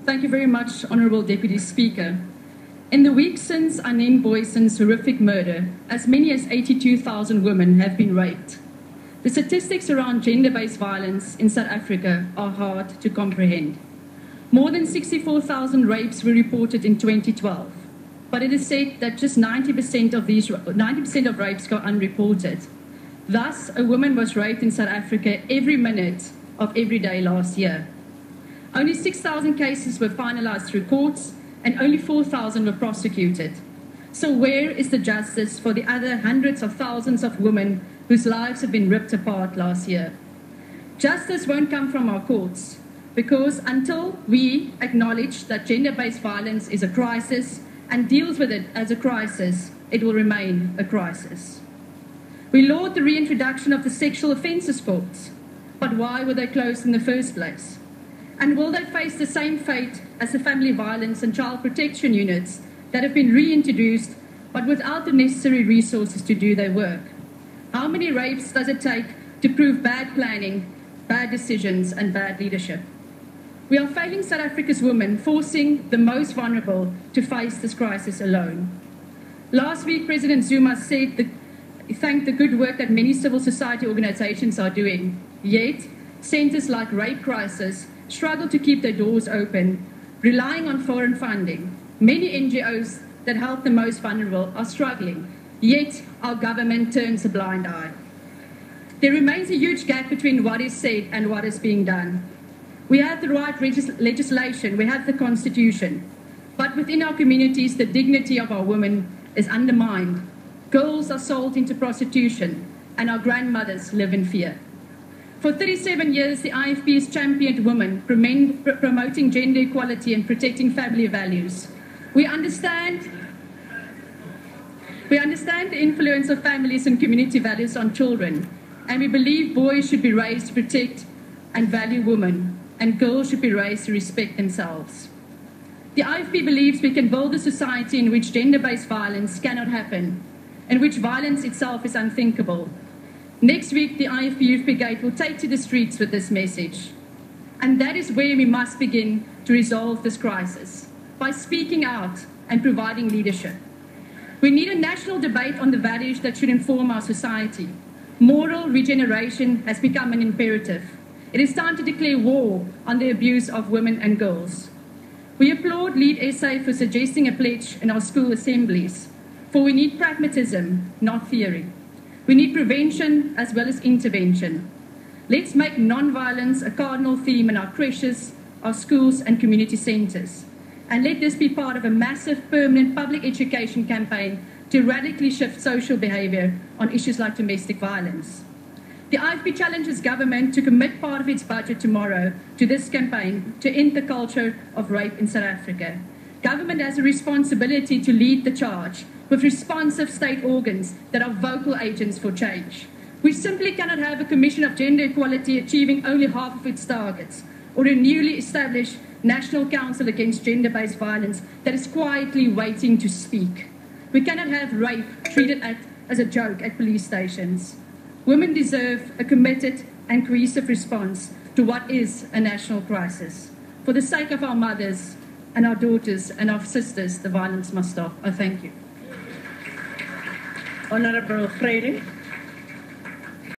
Thank you very much, Honourable Deputy Speaker. In the week since Anene Booysen's horrific murder, as many as 82,000 women have been raped. The statistics around gender-based violence in South Africa are hard to comprehend. More than 64,000 rapes were reported in 2012, but it is said that just 90% of rapes go unreported. Thus, a woman was raped in South Africa every minute of every day last year. Only 6,000 cases were finalized through courts, and only 4,000 were prosecuted. So where is the justice for the other hundreds of thousands of women whose lives have been ripped apart last year? Justice won't come from our courts, because until we acknowledge that gender-based violence is a crisis and deals with it as a crisis, it will remain a crisis. We laud the reintroduction of the sexual offences courts, but why were they closed in the first place? And will they face the same fate as the family violence and child protection units that have been reintroduced, but without the necessary resources to do their work? How many rapes does it take to prove bad planning, bad decisions, and bad leadership? We are failing South Africa's women, forcing the most vulnerable to face this crisis alone. Last week, President Zuma thanked the good work that many civil society organizations are doing. Yet, centers like Rape Crisis struggle to keep their doors open, relying on foreign funding. Many NGOs that help the most vulnerable are struggling, yet our government turns a blind eye. There remains a huge gap between what is said and what is being done. We have the right legislation, we have the Constitution, but within our communities, the dignity of our women is undermined. Girls are sold into prostitution, and our grandmothers live in fear. For 37 years, the IFP has championed women, promoting gender equality and protecting family values. We understand the influence of families and community values on children, and we believe boys should be raised to protect and value women, and girls should be raised to respect themselves. The IFP believes we can build a society in which gender-based violence cannot happen, in which violence itself is unthinkable. Next week, the IFP Youth Brigade will take to the streets with this message. And that is where we must begin to resolve this crisis, by speaking out and providing leadership. We need a national debate on the values that should inform our society. Moral regeneration has become an imperative. It is time to declare war on the abuse of women and girls. We applaud Lead SA for suggesting a pledge in our school assemblies, for we need pragmatism, not theory. We need prevention as well as intervention. Let's make non-violence a cardinal theme in our creches, our schools and community centres. And let this be part of a massive permanent public education campaign to radically shift social behaviour on issues like domestic violence. The IFP challenges government to commit part of its budget tomorrow to this campaign to end the culture of rape in South Africa. Government has a responsibility to lead the charge with responsive state organs that are vocal agents for change. We simply cannot have a Commission of Gender Equality achieving only half of its targets, or a newly established National Council Against Gender-Based Violence that is quietly waiting to speak. We cannot have rape treated as a joke at police stations. Women deserve a committed and cohesive response to what is a national crisis. For the sake of our mothers and our daughters and our sisters, the violence must stop. I thank you. Honourable Freyre.